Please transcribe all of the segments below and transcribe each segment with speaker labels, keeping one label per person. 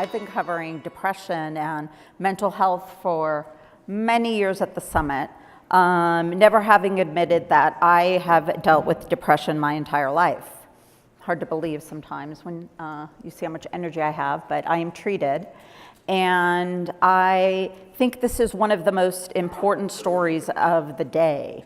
Speaker 1: I've been covering depression and mental health for many years at the summit, never having admitted that I have dealt with depression my entire life. Hard to believe sometimes when you see how much energy I have, but I am treated. And I think this is one of the most important stories of the day.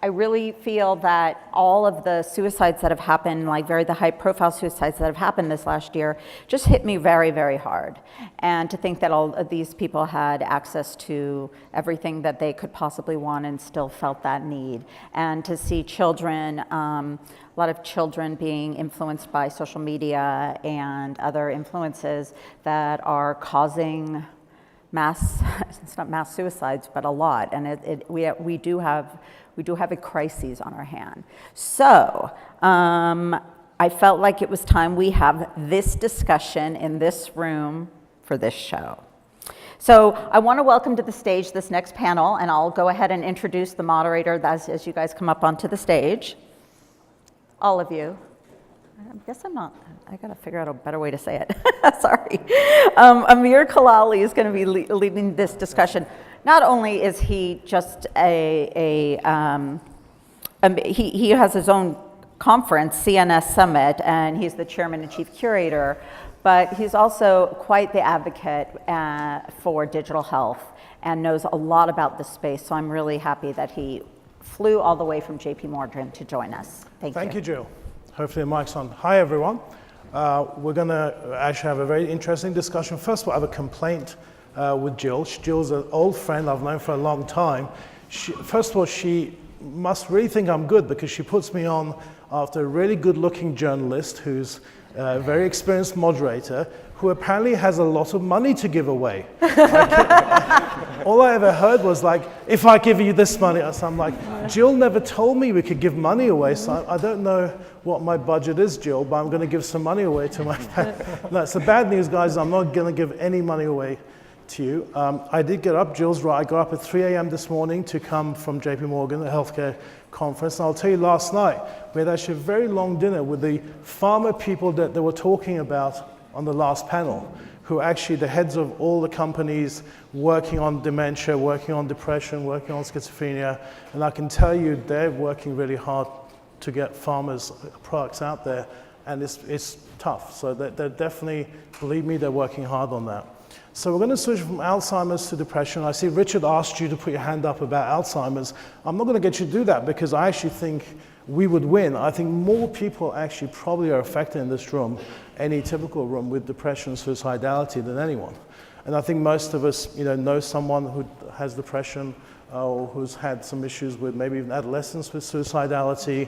Speaker 1: I really feel that all of the suicides that have happened, like the high-profile suicides that have happened this last year, just hit me very, very hard. And to think that all of these people had access to everything that they could possibly want and still felt that need. And to see children, a lot of children being influenced by social media and other influences that are causing it's not mass suicides, but a lot. And we do have a crisis on our hand. So I felt like it was time we have this discussion in this room for this show. So I want to welcome to the stage this next panel, and I'll go ahead and introduce the moderator as you guys come up onto the stage. All of you. I guess I got to figure out a better way to say it. Sorry. Amir Kalali is going to be leading this discussion. Not only is he just he has his own conference, CNS Summit, and he's the chairman and chief curator, but he's also quite the advocate for digital health and knows a lot about this space. So I'm really happy that he flew all the way from JP Morgan to join us. Thank you,
Speaker 2: Jill. Hopefully the mic's on. Hi, everyone. We're going to actually have a very interesting discussion. First of all, I have a complaint with Jill. Jill's an old friend I've known for a long time. First of all, she must really think I'm good because she puts me on after a really good-looking journalist who's a very experienced moderator who apparently has a lot of money to give away. All I ever heard was like, if I give you this money, so I'm like, Jill never told me we could give money away, so I don't know what my budget is, Jill, but I'm going to give some money away to my family. No, so bad news, guys, I'm not going to give any money away to you. I did get up, Jill's right, I got up at 3 a.m. this morning to come from JP Morgan, a healthcare conference, and I'll tell you last night, we had actually a very long dinner with the pharma people that they were talking about on the last panel, who are actually the heads of all the companies working on dementia, working on depression, working on schizophrenia, and I can tell you they're working really hard to get pharma's products out there, and it's tough. So they're definitely, believe me, they're working hard on that. So we're going to switch from Alzheimer's to depression. I see Richard asked you to put your hand up about Alzheimer's. I'm not going to get you to do that because I actually think we would win. I think more people actually probably are affected in this room, any typical room, with depression and suicidality than anyone. And I think most of us, know someone who has depression or who's had some issues with maybe even adolescence with suicidality.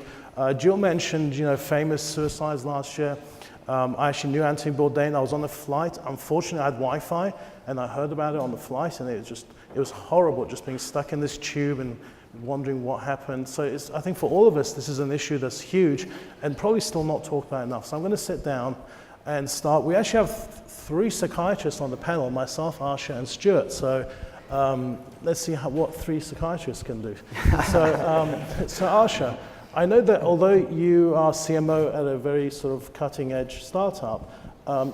Speaker 2: Jill mentioned, famous suicides last year. I actually knew Anthony Bourdain. I was on a flight. Unfortunately, I had Wi-Fi, and I heard about it on the flight, and it was horrible, just being stuck in this tube and wondering what happened. So I think for all of us, this is an issue that's huge and probably still not talked about enough. So I'm going to sit down and start. We actually have 3 psychiatrists on the panel, myself, Arsha, and Stuart. So let's see what 3 psychiatrists can do. So Arsha, I know that although you are CMO at a very sort of cutting-edge startup,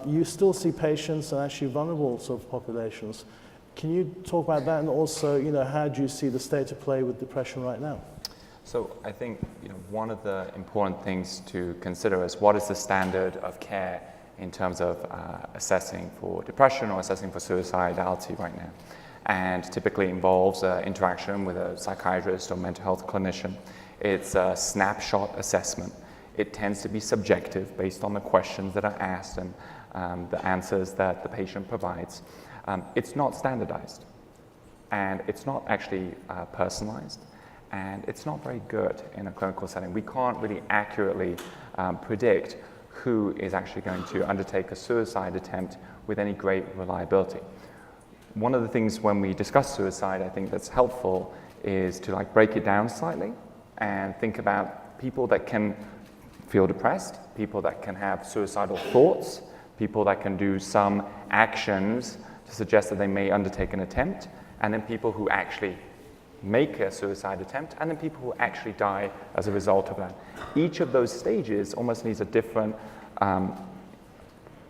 Speaker 2: you still see patients and actually vulnerable sort of populations. Can you talk about that, and also, how do you see the state of play with depression right now?
Speaker 3: So I think one of the important things to consider is what is the standard of care in terms of assessing for depression or assessing for suicidality right now. And typically involves interaction with a psychiatrist or mental health clinician. It's a snapshot assessment. It tends to be subjective based on the questions that are asked and the answers that the patient provides. It's not standardized, and it's not actually personalized, and it's not very good in a clinical setting. We can't really accurately predict who is actually going to undertake a suicide attempt with any great reliability. One of the things when we discuss suicide, I think that's helpful is to break it down slightly and think about people that can feel depressed, people that can have suicidal thoughts, people that can do some actions to suggest that they may undertake an attempt, and then people who actually make a suicide attempt, and then people who actually die as a result of that. Each of those stages almost needs a different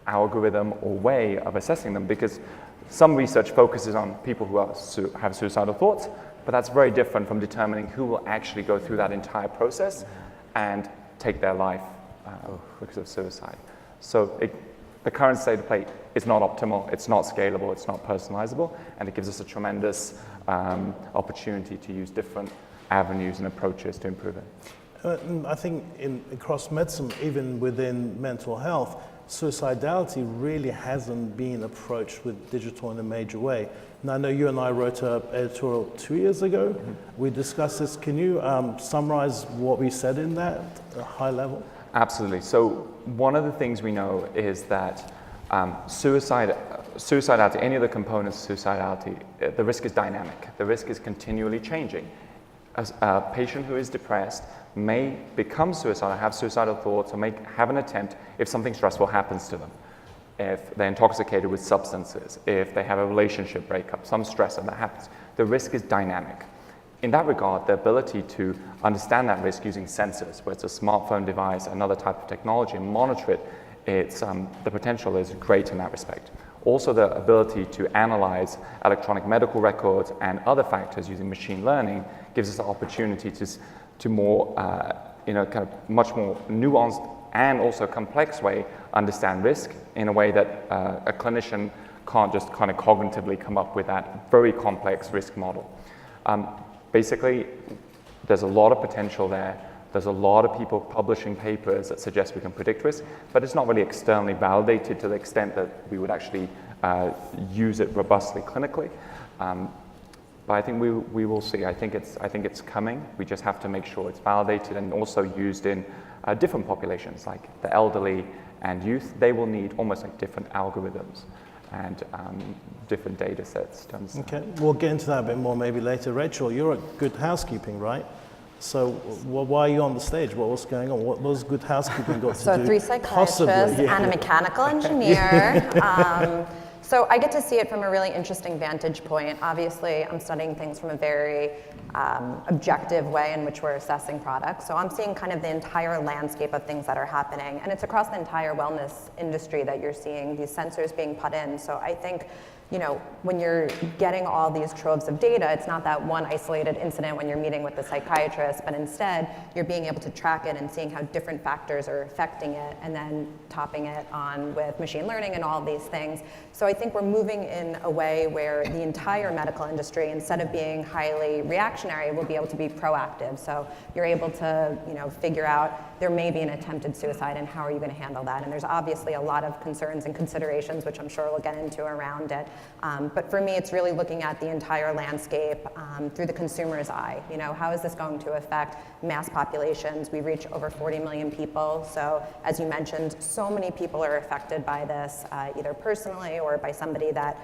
Speaker 3: algorithm or way of assessing them, because some research focuses on people who have suicidal thoughts, but that's very different from determining who will actually go through that entire process and take their life because of suicide. So the current state of play is not optimal, it's not scalable, it's not personalizable, and it gives us a tremendous opportunity to use different avenues and approaches to improve it.
Speaker 2: I think across medicine, even within mental health, suicidality really hasn't been approached with digital in a major way. And I know you and I wrote an editorial 2 years ago. Mm-hmm. We discussed this. Can you summarize what we said in that at a high level?
Speaker 3: Absolutely. So one of the things we know is that suicidality, any of the components of suicidality, the risk is dynamic. The risk is continually changing. A patient who is depressed may become suicidal, have suicidal thoughts, or may have an attempt if something stressful happens to them. If they're intoxicated with substances, if they have a relationship breakup, some stressor that happens. The risk is dynamic. In that regard, the ability to understand that risk using sensors, whether it's a smartphone device, another type of technology, and monitor it, the potential is great in that respect. Also, the ability to analyze electronic medical records and other factors using machine learning gives us the opportunity to more, kind of much more nuanced and also complex way understand risk in a way that a clinician can't just kind of cognitively come up with that very complex risk model. Basically, there's a lot of potential there. There's a lot of people publishing papers that suggest we can predict risk, but it's not really externally validated to the extent that we would actually use it robustly clinically. But I think we will see. I think it's coming. We just have to make sure it's validated and also used in different populations, like the elderly and youth. They will need almost like different algorithms and different data sets to understand.
Speaker 2: Okay, we'll get into that a bit more maybe later. Rachel, you're at Good Housekeeping, right? So why are you on the stage? What's going on? What was Good Housekeeping got to do?
Speaker 4: So 3 psychiatrists and a mechanical engineer. So I get to see it from a really interesting vantage point. Obviously, I'm studying things from a very objective way in which we're assessing products. So I'm seeing kind of the entire landscape of things that are happening. And it's across the entire wellness industry that you're seeing these sensors being put in. So I think, when you're getting all these troves of data, it's not that one isolated incident when you're meeting with the psychiatrist, but instead you're being able to track it and seeing how different factors are affecting it and then topping it on with machine learning and all of these things. So I think we're moving in a way where the entire medical industry, instead of being highly reactionary, will be able to be proactive. So you're able to, figure out there may be an attempted suicide and how are you going to handle that? And there's obviously a lot of concerns and considerations, which I'm sure we'll get into around it. But for me, it's really looking at the entire landscape through the consumer's eye. How is this going to affect mass populations? We reach over 40 million people. So as you mentioned, so many people are affected by this, either personally or by somebody that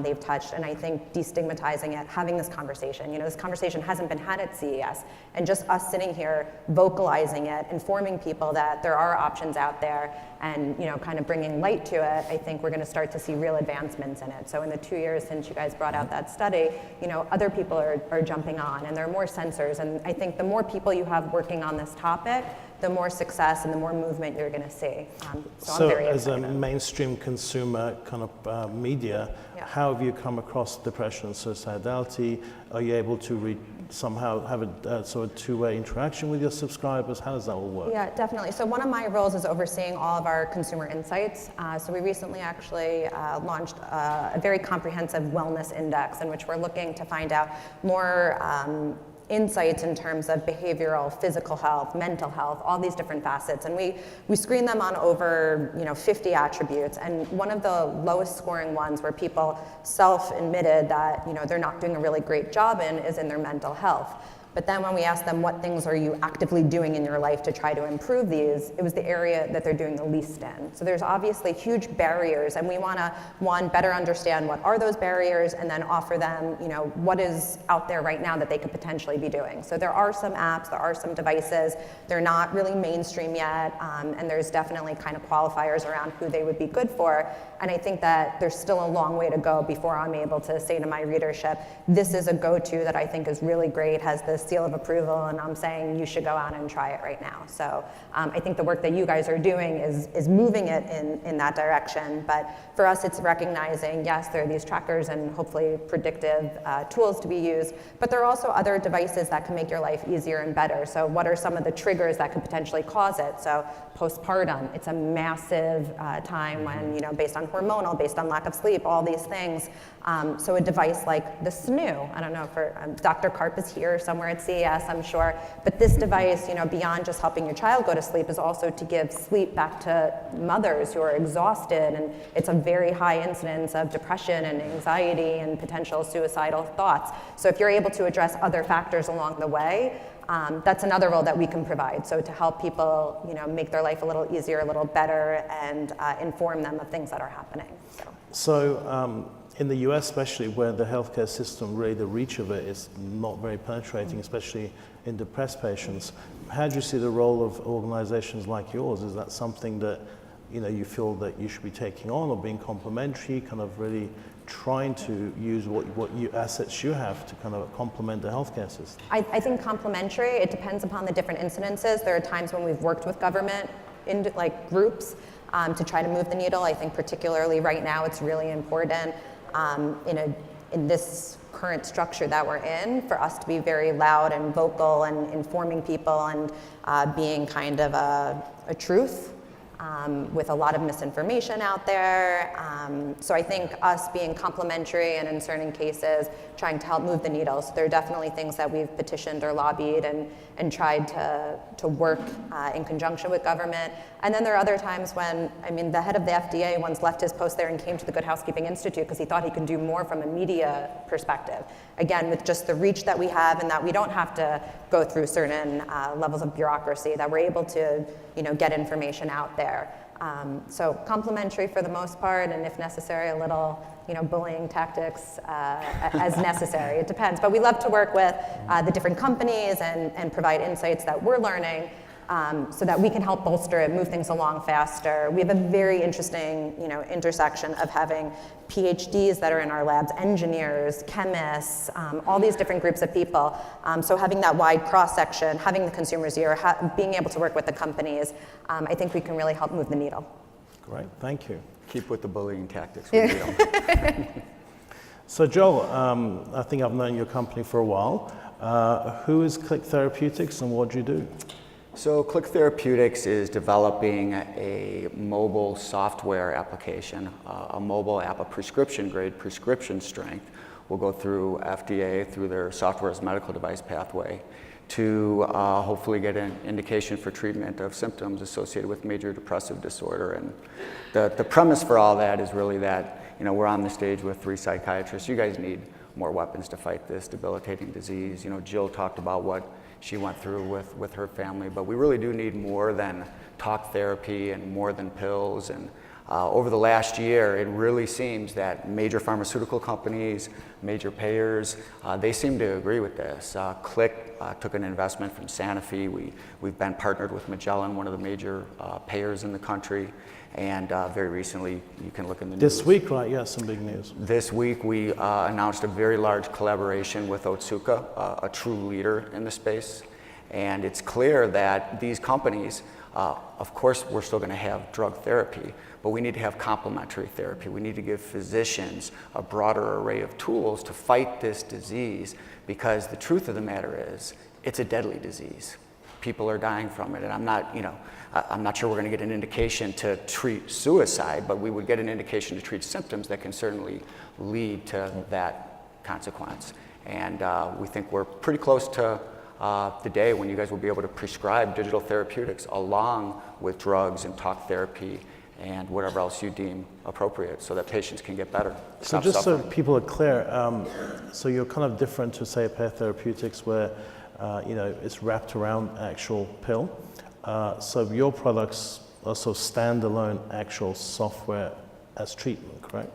Speaker 4: they've touched. And I think destigmatizing it, having this conversation, this conversation hasn't been had at CES. And just us sitting here, vocalizing it, informing people that there are options out there and, kind of bringing light to it, I think we're going to start to see real advancements in it. So in the 2 years since you guys brought out that study, other people are jumping on and there are more sensors. And I think the more people you have working on this topic, the more success and the more movement you're going to see. So I'm very
Speaker 2: as a
Speaker 4: excited.
Speaker 2: mainstream consumer kind of media, how have you come across depression and suicidality? Are you able to somehow have a sort of two-way interaction with your subscribers? How does that all work?
Speaker 4: Yeah, definitely. So one of my roles is overseeing all of our consumer insights. So we recently actually launched a very comprehensive wellness index in which we're looking to find out more insights in terms of behavioral, physical health, mental health, all these different facets. And we screen them on over 50 attributes. And one of the lowest scoring ones where people self-admitted that they're not doing a really great job in is in their mental health. But then when we asked them what things are you actively doing in your life to try to improve these, it was the area that they're doing the least in. So there's obviously huge barriers, and we want to, one, better understand what are those barriers, and then offer them, what is out there right now that they could potentially be doing. So there are some apps, there are some devices, they're not really mainstream yet, and there's definitely kind of qualifiers around who they would be good for. And I think that there's still a long way to go before I'm able to say to my readership, this is a go-to that I think is really great, has this seal of approval and I'm saying you should go out and try it right now. So I think the work that you guys are doing is moving it in that direction. But for us, it's recognizing, yes, there are these trackers and hopefully predictive tools to be used, but there are also other devices that can make your life easier and better. So what are some of the triggers that could potentially cause it? So postpartum, it's a massive time when, based on hormonal, based on lack of sleep, all these things. So a device like the SNOO, I don't know if Dr. Karp is here somewhere at CES, I'm sure, but this device, beyond just helping your child go to sleep, is also to give sleep back to mothers who are exhausted, and it's a very high incidence of depression and anxiety and potential suicidal thoughts. So if you're able to address other factors along the way, that's another role that we can provide. So to help people, make their life a little easier, a little better, and inform them of things that are happening.
Speaker 2: So in the US especially, where the healthcare system, really the reach of it is not very penetrating, especially in depressed patients, how do you see the role of organizations like yours? Is that something that you feel that you should be taking on, or being complementary, kind of really trying to use what assets you have to kind of complement the healthcare system?
Speaker 4: I think complementary. It depends upon the different incidences. There are times when we've worked with government in groups to try to move the needle. I think particularly right now it's really important in this current structure that we're in for us to be very loud and vocal and informing people and being kind of a truth. With a lot of misinformation out there. So I think us being complementary and in certain cases trying to help move the needle. So there are definitely things that we've petitioned or lobbied and tried to work in conjunction with government. And then there are other times when, the head of the FDA once left his post there and came to the Good Housekeeping Institute because he thought he could do more from a media perspective. Again, with just the reach that we have and that we don't have to go through certain levels of bureaucracy, that we're able to get information out there. So complementary for the most part, and if necessary, a little bullying tactics as necessary. It depends. But we love to work with the different companies and provide insights that we're learning so that we can help bolster it, move things along faster. We have a very interesting intersection of having PhDs that are in our labs, engineers, chemists, all these different groups of people. So having that wide cross-section, having the consumer's ear, being able to work with the companies, I think we can really help move the needle.
Speaker 2: Great, thank you.
Speaker 5: Keep with the bullying tactics.
Speaker 2: So Joel, I think I've known your company for a while. Who is Click Therapeutics and what do you do?
Speaker 5: So Click Therapeutics is developing a mobile software application, a mobile app, a prescription grade, prescription strength, will go through FDA through their software as medical device pathway to hopefully get an indication for treatment of symptoms associated with major depressive disorder. And the premise for all that is really that we're on the stage with 3 psychiatrists. You guys need more weapons to fight this debilitating disease. Jill talked about what she went through with her family, but we really do need more than talk therapy and more than pills. And over the last year, it really seems that major pharmaceutical companies, major payers, they seem to agree with this. Click took an investment from Sanofi. We've been partnered with Magellan, one of the major payers in the country. And very recently, you can look in the news.
Speaker 2: This week, right? Yeah, some big news.
Speaker 5: This week, we announced a very large collaboration with Otsuka, a true leader in the space. And it's clear that these companies, of course, we're still going to have drug therapy, but we need to have complementary therapy. We need to give physicians a broader array of tools to fight this disease, because the truth of the matter is, it's a deadly disease. People are dying from it, and I'm not sure we're going to get an indication to treat suicide, but we would get an indication to treat symptoms that can certainly lead to that consequence. And we think we're pretty close to the day when you guys will be able to prescribe digital therapeutics along with drugs and talk therapy and whatever else you deem appropriate so that patients can get better.
Speaker 2: So just so people are clear, so you're kind of different to, say, Pear Therapeutics where it's wrapped around actual pill. So your products are sort of standalone actual software as treatment, correct?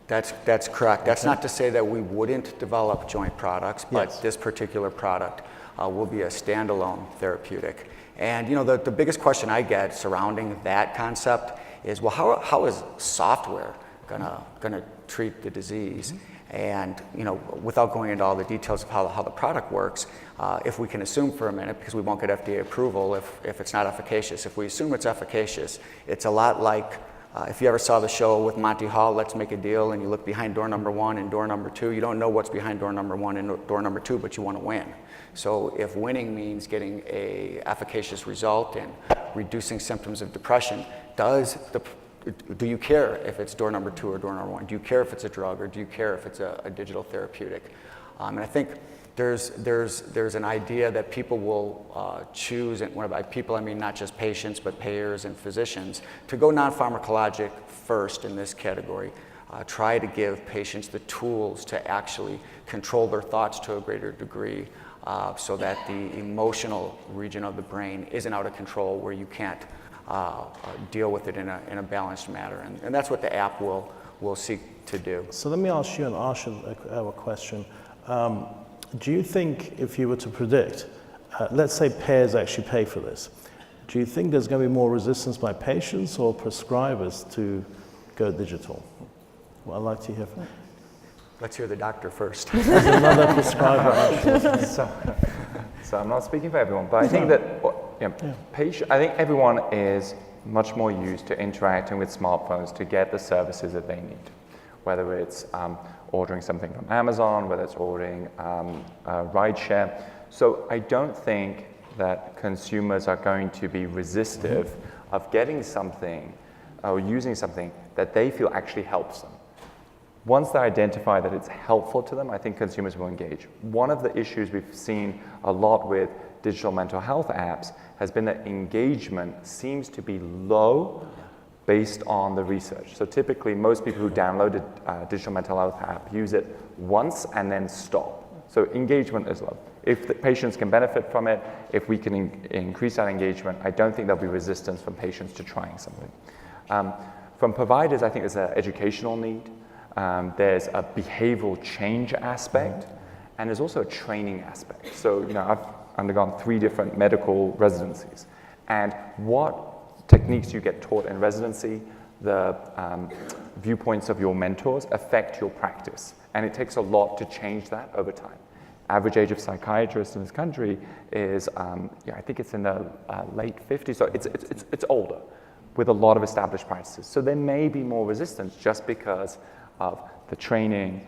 Speaker 5: That's correct. That's not to say that we wouldn't develop joint products, but this particular product will be a standalone therapeutic. And the biggest question I get surrounding that concept is, well, how is software gonna treat the disease? And without going into all the details of how the product works, if we can assume for a minute, because we won't get FDA approval if it's not efficacious, if we assume it's efficacious, it's a lot like if you ever saw the show with Monty Hall, Let's Make a Deal, and you look behind door number 1 and door number 2, you don't know what's behind door number 1 and door number 2, but you want to win. So if winning means getting a efficacious result and reducing symptoms of depression, do you care if it's door number 2 or door number 1? Do you care if it's a drug, or do you care if it's a digital therapeutic? And I think there's an idea that people will choose, and by people I mean not just patients, but payers and physicians, to go non-pharmacologic first in this category. Try to give patients the tools to actually control their thoughts to a greater degree, so that the emotional region of the brain isn't out of control, where you can't deal with it in a balanced manner. And that's what the app will seek to do.
Speaker 2: So let me ask you and Arshan a question. Do you think, if you were to predict, let's say payers actually pay for this, do you think there's going to be more resistance by patients or prescribers to go digital? Well, I'd like to hear.
Speaker 5: Let's hear the doctor first.
Speaker 2: There's another prescriber.
Speaker 3: So I'm not speaking for everyone, but I think that I think everyone is much more used to interacting with smartphones to get the services that they need, whether it's ordering something from Amazon, whether it's ordering rideshare. So I don't think that consumers are going to be resistive of getting something or using something that they feel actually helps them. Once they identify that it's helpful to them, I think consumers will engage. One of the issues we've seen a lot with digital mental health apps has been that engagement seems to be low based on the research. So typically, most people who download a digital mental health app use it once and then stop. So engagement is low. If the patients can benefit from it, if we can increase that engagement, I don't think there'll be resistance from patients to trying something. From providers, I think there's an educational need. There's a behavioral change aspect, and there's also a training aspect. So, I've undergone 3 different medical residencies, and what techniques you get taught in residency, the viewpoints of your mentors affect your practice, and it takes a lot to change that over time. Average age of psychiatrists in this country is, I think it's in the late 50s, so it's older, with a lot of established practices. So there may be more resistance just because of the training,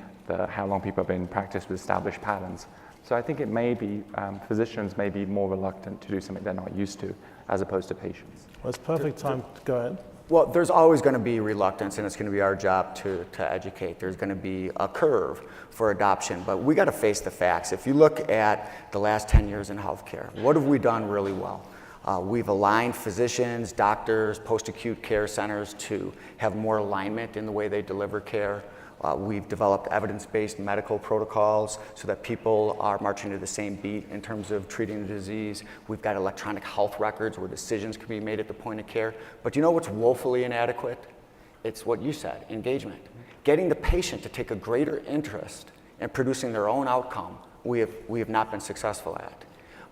Speaker 3: how long people have been in practice with established patterns. So I think it may be, physicians may be more reluctant to do something they're not used to, as opposed to patients.
Speaker 2: Well, it's perfect time to go ahead.
Speaker 5: Well, there's always going to be reluctance, and it's going to be our job to educate. There's going to be a curve for adoption, but we got to face the facts. If you look at the last 10 years in healthcare, what have we done really well? We've aligned physicians, doctors, post-acute care centers to have more alignment in the way they deliver care. We've developed evidence-based medical protocols so that people are marching to the same beat in terms of treating the disease. We've got electronic health records where decisions can be made at the point of care. But you know what's woefully inadequate? It's what you said, engagement. Getting the patient to take a greater interest in producing their own outcome, we have not been successful at.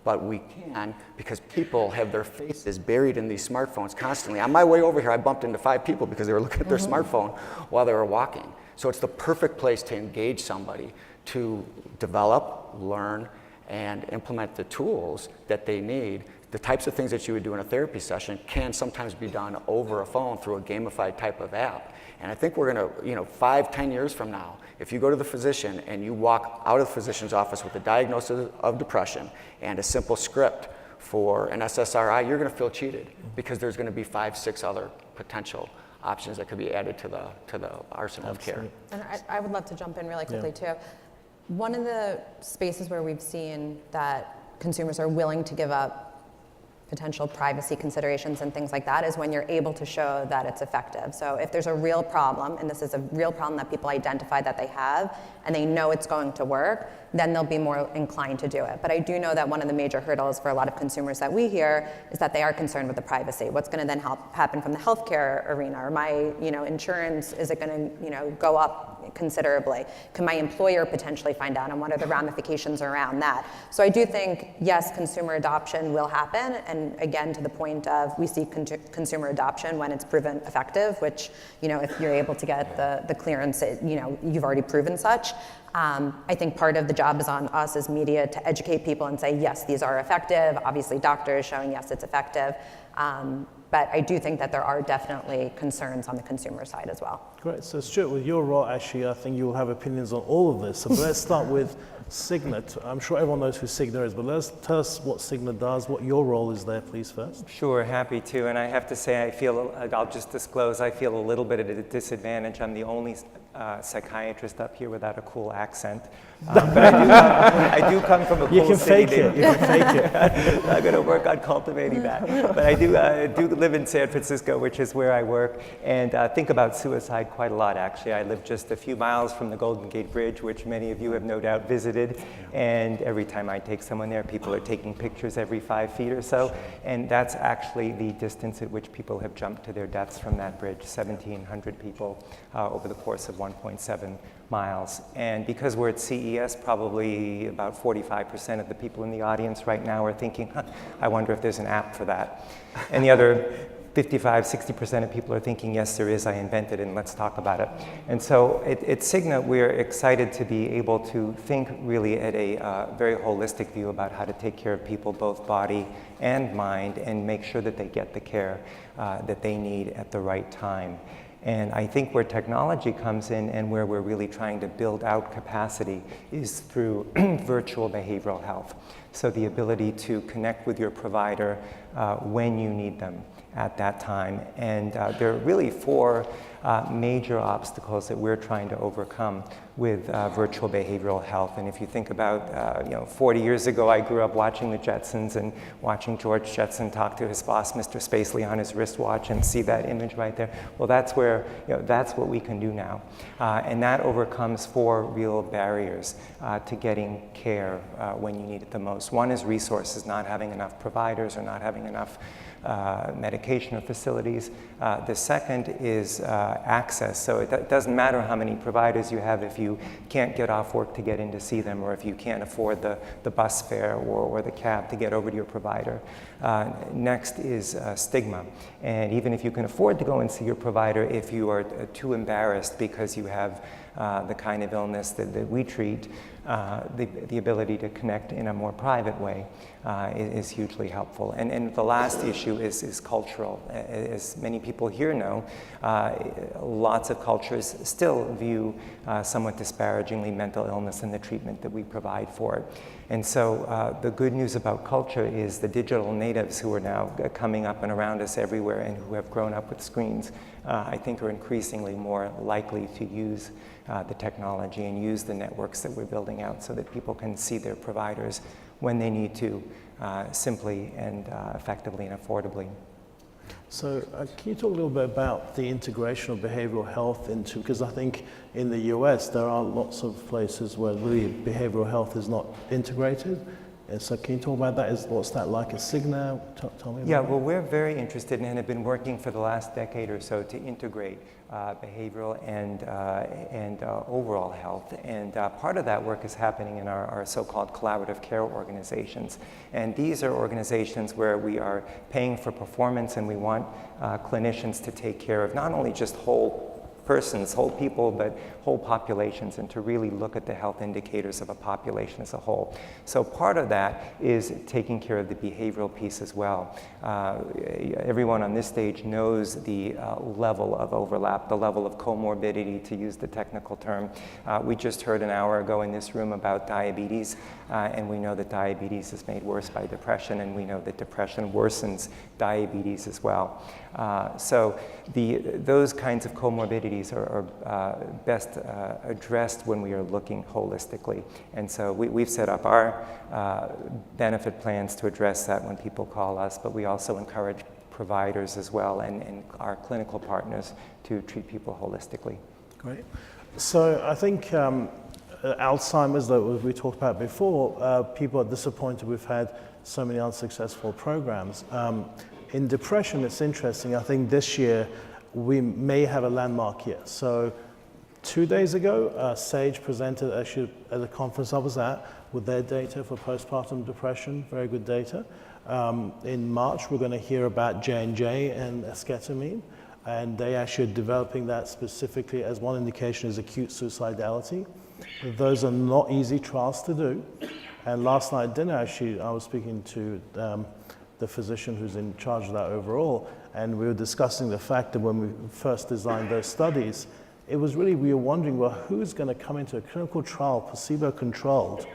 Speaker 5: But we can, because people have their faces buried in these smartphones constantly. On my way over here, I bumped into 5 people because they were looking at their smartphone while they were walking. So it's the perfect place to engage somebody to develop, learn, and implement the tools that they need. The types of things that you would do in a therapy session can sometimes be done over a phone through a gamified type of app. And I think we're going to, 5, 10 years from now, if you go to the physician and you walk out of the physician's office with a diagnosis of depression and a simple script for an SSRI, you're going to feel cheated because there's going to be 5, 6 other potential options that could be added to the arsenal of care.
Speaker 4: And I would love to jump in really quickly too. One of the spaces where we've seen that consumers are willing to give up potential privacy considerations and things like that is when you're able to show that it's effective. So if there's a real problem, and this is a real problem that people identify that they have, and they know it's going to work, then they'll be more inclined to do it. But I do know that one of the major hurdles for a lot of consumers that we hear is that they are concerned with the privacy. What's going to then happen from the healthcare arena? Or my insurance, is it going to go up considerably? Can my employer potentially find out, and what are the ramifications around that? So I do think, yes, consumer adoption will happen, and again, to the point of, we see consumer adoption when it's proven effective, which, if you're able to get the clearance, you've already proven such. I think part of the job is on us as media to educate people and say, yes, these are effective. Obviously, doctors showing, yes, it's effective. But I do think that there are definitely concerns on the consumer side as well.
Speaker 2: Great. So Stuart, with your role, actually, I think you'll have opinions on all of this. So let's start with Cigna. I'm sure everyone knows who Cigna is, but tell us what Cigna does, what your role is there, please, first.
Speaker 6: Sure, happy to. And I have to say, I'll just disclose, I feel a little bit at a disadvantage. I'm the only psychiatrist up here without a cool accent. But I do come from a cool city.
Speaker 2: You can fake it.
Speaker 6: I'm going to work on cultivating that. But I do live in San Francisco, which is where I work, and think about suicide quite a lot, actually. I live just a few miles from the Golden Gate Bridge, which many of you have no doubt visited. And every time I take someone there, people are taking pictures every 5 feet or so. And that's actually the distance at which people have jumped to their deaths from that bridge, 1,700 people over the course of 1.7 miles. And because we're at CES, probably about 45% of the people in the audience right now are thinking, I wonder if there's an app for that. And the other 55-60% of people are thinking, yes, there is, I invented it, and let's talk about it. And so at Cigna, we're excited to be able to think really at a very holistic view about how to take care of people, both body and mind, and make sure that they get the care that they need at the right time. And I think where technology comes in and where we're really trying to build out capacity is through virtual behavioral health. So the ability to connect with your provider when you need them at that time. And there are really 4 major obstacles that we're trying to overcome with virtual behavioral health. And if you think about, 40 years ago, I grew up watching the Jetsons and watching George Jetson talk to his boss, Mr. Spacely, on his wristwatch, and see that image right there. Well, that's where, that's what we can do now. And that overcomes 4 real barriers to getting care when you need it the most. One is resources, not having enough providers or not having enough medication or facilities. The second is access. So it doesn't matter how many providers you have if you can't get off work to get in to see them, or if you can't afford the bus fare or the cab to get over to your provider. Next is stigma. And even if you can afford to go and see your provider, if you are too embarrassed because you have the kind of illness that we treat, the ability to connect in a more private way is hugely helpful. And the last issue is cultural. As many people here know, lots of cultures still view somewhat disparagingly mental illness and the treatment that we provide for it. And so the good news about culture is the digital natives who are now coming up and around us everywhere and who have grown up with screens, I think are increasingly more likely to use the technology and use the networks that we're building out so that people can see their providers when they need to, simply and effectively and affordably.
Speaker 2: So can you talk a little bit about the integration of behavioral health into, because I think in the US there are lots of places where really behavioral health is not integrated. And so can you talk about that? What's that like at Cigna? Tell me about
Speaker 6: Yeah, well, we're very interested and have been working for the last decade or so to integrate behavioral and overall health. And part of that work is happening in our so-called collaborative care organizations. And these are organizations where we are paying for performance, and we want clinicians to take care of not only just whole persons, whole people, but whole populations, and to really look at the health indicators of a population as a whole. So part of that is taking care of the behavioral piece as well. Everyone on this stage knows the level of overlap, the level of comorbidity, to use the technical term. We just heard an hour ago in this room about diabetes, and we know that diabetes is made worse by depression, and we know that depression worsens diabetes as well. So those kinds of comorbidities are best addressed when we are looking holistically. And so we've set up our benefit plans to address that when people call us, but we also encourage providers as well and our clinical partners to treat people holistically.
Speaker 2: Great. So I think Alzheimer's, that we talked about before, people are disappointed we've had so many unsuccessful programs. In depression, it's interesting. I think this year we may have a landmark year. So 2 days ago, Sage presented actually at the conference I was at with their data for postpartum depression, very good data. In March, we're going to hear about J&J and esketamine, and they actually are developing that specifically as one indication is acute suicidality. Those are not easy trials to do. And last night at dinner, actually, I was speaking to the physician who's in charge of that overall, and we were discussing the fact that when we first designed those studies, it was really, we were wondering, well, who's going to come into a clinical trial, placebo-controlled,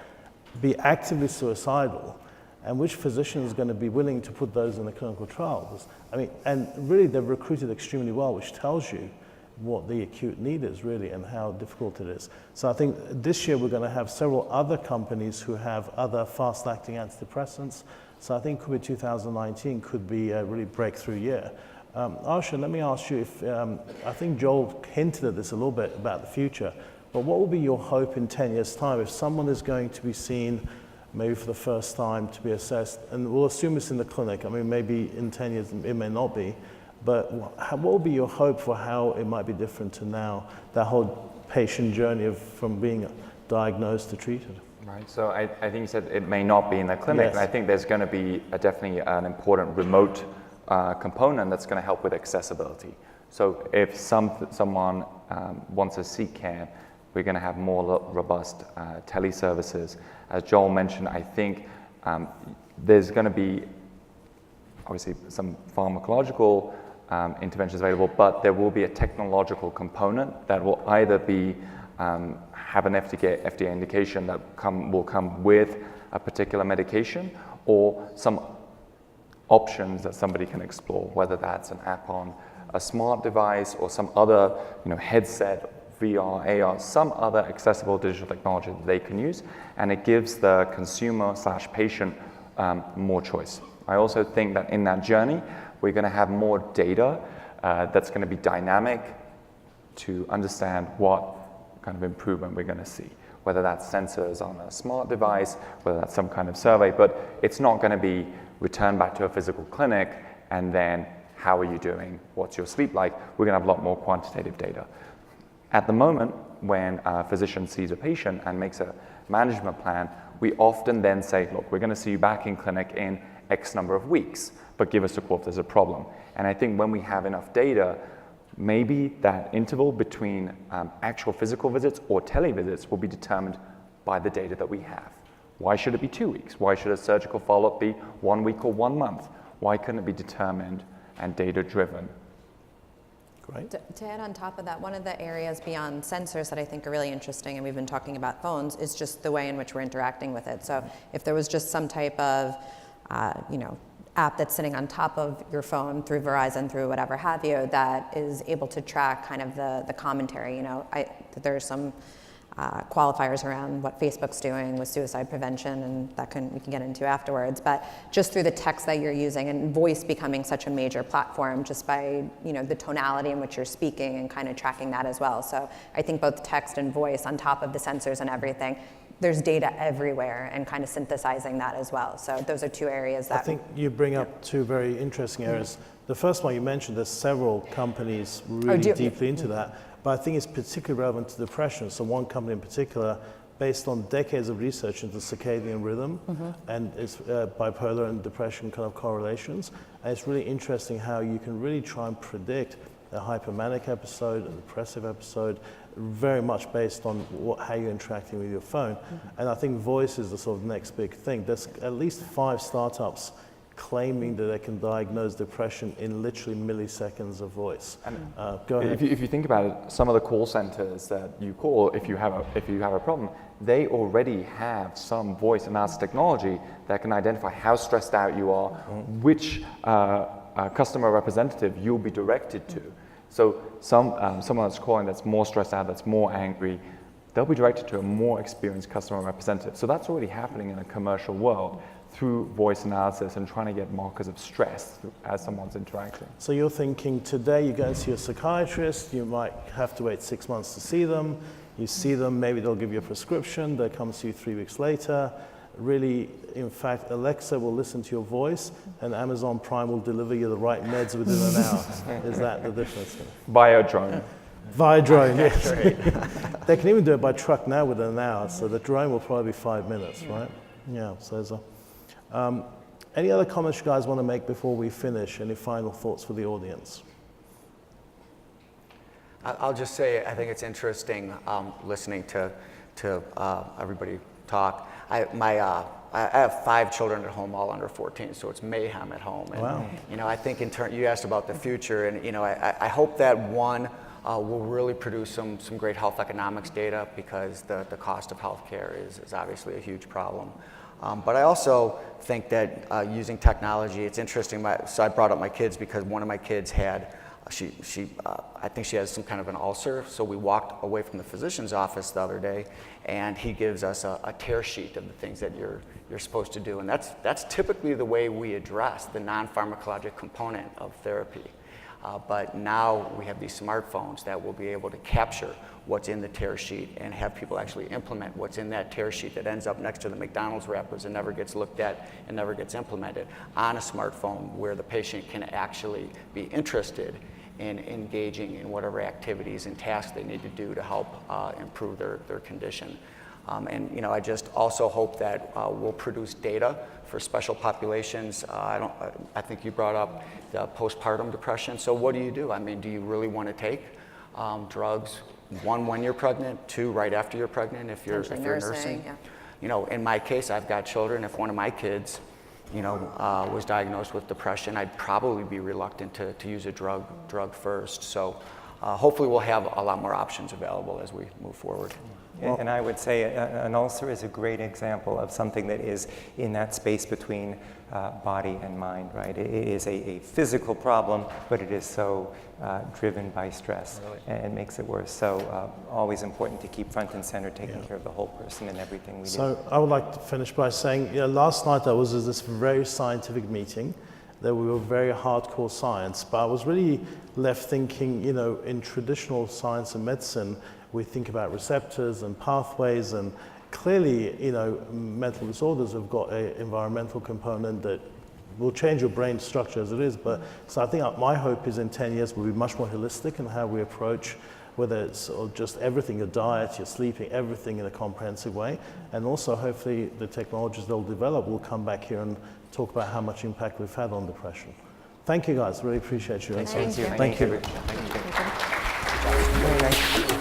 Speaker 2: be actively suicidal, and which physician is going to be willing to put those in the clinical trials? I mean, and really they've recruited extremely well, which tells you what the acute need is really and how difficult it is. So I think this year we're going to have several other companies who have other fast-acting antidepressants. So I think could be 2019 could be a really breakthrough year. Arsha, let me ask you if, I think Joel hinted at this a little bit about the future, but what will be your hope in 10 years' time if someone is going to be seen maybe for the first time to be assessed, and we'll assume it's in the clinic, I mean maybe in 10 years it may not be, but what will be your hope for how it might be different to now, that whole patient journey from being diagnosed to treated?
Speaker 3: Right, so I think you said it may not be in the clinic,
Speaker 2: Yes.
Speaker 3: and I think there's going to be definitely an important remote component that's going to help with accessibility. So if someone wants to seek care, we're going to have more robust teleservices. As Joel mentioned, I think there's going to be obviously some pharmacological interventions available, but there will be a technological component that will either be have an FDA indication that will come with a particular medication, or some options that somebody can explore, whether that's an app on a smart device or some other headset, VR, AR, some other accessible digital technology that they can use, and it gives the consumer/patient more choice. I also think that in that journey, we're going to have more data that's going to be dynamic to understand what kind of improvement we're going to see, whether that's sensors on a smart device, whether that's some kind of survey, but it's not going to be returned back to a physical clinic and then how are you doing, what's your sleep like. We're going to have a lot more quantitative data. At the moment, when a physician sees a patient and makes a management plan, we often then say, look, we're going to see you back in clinic in X number of weeks, but give us a call if there's a problem. And I think when we have enough data, maybe that interval between actual physical visits or televisits will be determined by the data that we have. Why should it be 2 weeks? Why should a surgical follow-up be 1 week or 1 month? Why couldn't it be determined and data-driven?
Speaker 2: Great.
Speaker 4: To add on top of that, one of the areas beyond sensors that I think are really interesting, and we've been talking about phones, is just the way in which we're interacting with it. So if there was just some type of, app that's sitting on top of your phone through Verizon, through whatever have you, that is able to track kind of the commentary. There's some qualifiers around what Facebook's doing with suicide prevention, and we can get into afterwards. But just through the text that you're using, and voice becoming such a major platform, just by the tonality in which you're speaking and kind of tracking that as well. So I think both text and voice on top of the sensors and everything, there's data everywhere, and kind of synthesizing that as well. So those are two areas that
Speaker 2: I think you bring up two very interesting areas. The first one you mentioned, there's several companies really deeply into that, but I think it's particularly relevant to depression. So one company in particular, based on decades of research into circadian rhythm and it's bipolar and depression kind of correlations, and it's really interesting how you can really try and predict a hypomanic episode, a depressive episode, very much based on how you're interacting with your phone. And I think voice is the sort of next big thing. There's at least 5 startups claiming that they can diagnose depression in literally milliseconds of voice. Go ahead.
Speaker 3: If you think about it, some of the call centers that you call, if you have a problem, they already have some voice analysis technology that can identify how stressed out you are, which customer representative you'll be directed to. So someone that's calling that's more stressed out, that's more angry, they'll be directed to a more experienced customer representative. So that's already happening in a commercial world through voice analysis and trying to get markers of stress as someone's interacting.
Speaker 2: So you're thinking today you go and see a psychiatrist, you might have to wait 6 months to see them. You see them, maybe they'll give you a prescription, they come to you 3 weeks later. Really, in fact, Alexa will listen to your voice, and Amazon Prime will deliver you the right meds within an hour. Is that the difference?
Speaker 3: Bio drone.
Speaker 2: Via drone, yes. They can even do it by truck now within an hour, so the drone will probably be 5 minutes, right? Yeah, so there's any other comments you guys want to make before we finish? Any final thoughts for the audience?
Speaker 5: I'll just say I think it's interesting listening to everybody talk. I have 5 children at home, all under 14, so it's mayhem at home. And,
Speaker 2: Wow.
Speaker 5: I think you asked about the future, and I hope that one will really produce some great health economics data, because the cost of healthcare is obviously a huge problem. But I also think that using technology, it's interesting. So I brought up my kids because one of my kids had. I think she has some kind of an ulcer, so we walked away from the physician's office the other day, and he gives us a tear sheet of the things that you're supposed to do, and that's typically the way we address the non-pharmacologic component of therapy. But now we have these smartphones that will be able to capture what's in the tear sheet and have people actually implement what's in that tear sheet that ends up next to the McDonald's wrappers and never gets looked at and never gets implemented on a smartphone, where the patient can actually be interested in engaging in whatever activities and tasks they need to do to help improve their condition. And I just also hope that we'll produce data for special populations. I think you brought up the postpartum depression. So what do? I mean, do you really want to take drugs, 1 when you're pregnant, 2 right after you're pregnant if you're nursing?
Speaker 4: Yeah.
Speaker 5: In my case, I've got children. If one of my kids was diagnosed with depression, I'd probably be reluctant to use a drug first. So hopefully we'll have a lot more options available as we move forward.
Speaker 6: And I would say an ulcer is a great example of something that is in that space between body and mind, right? It is a physical problem, but it is so driven by stress, and makes it worse. So always important to keep front and center, taking care of the whole person and everything we do.
Speaker 2: So I would like to finish by saying, last night I was at this very scientific meeting. That we were very hardcore science, but I was really left thinking, in traditional science and medicine, we think about receptors and pathways, and clearly, mental disorders have got an environmental component that will change your brain structure as it is. But so I think my hope is in 10 years we'll be much more holistic in how we approach, whether it's just everything, your diet, your sleeping, everything in a comprehensive way. And also hopefully the technologies they'll develop will come back here and talk about how much impact we've had on depression. Thank you guys, really appreciate your insights.
Speaker 6: Thank you.
Speaker 3: Thank you.
Speaker 6: Very nice.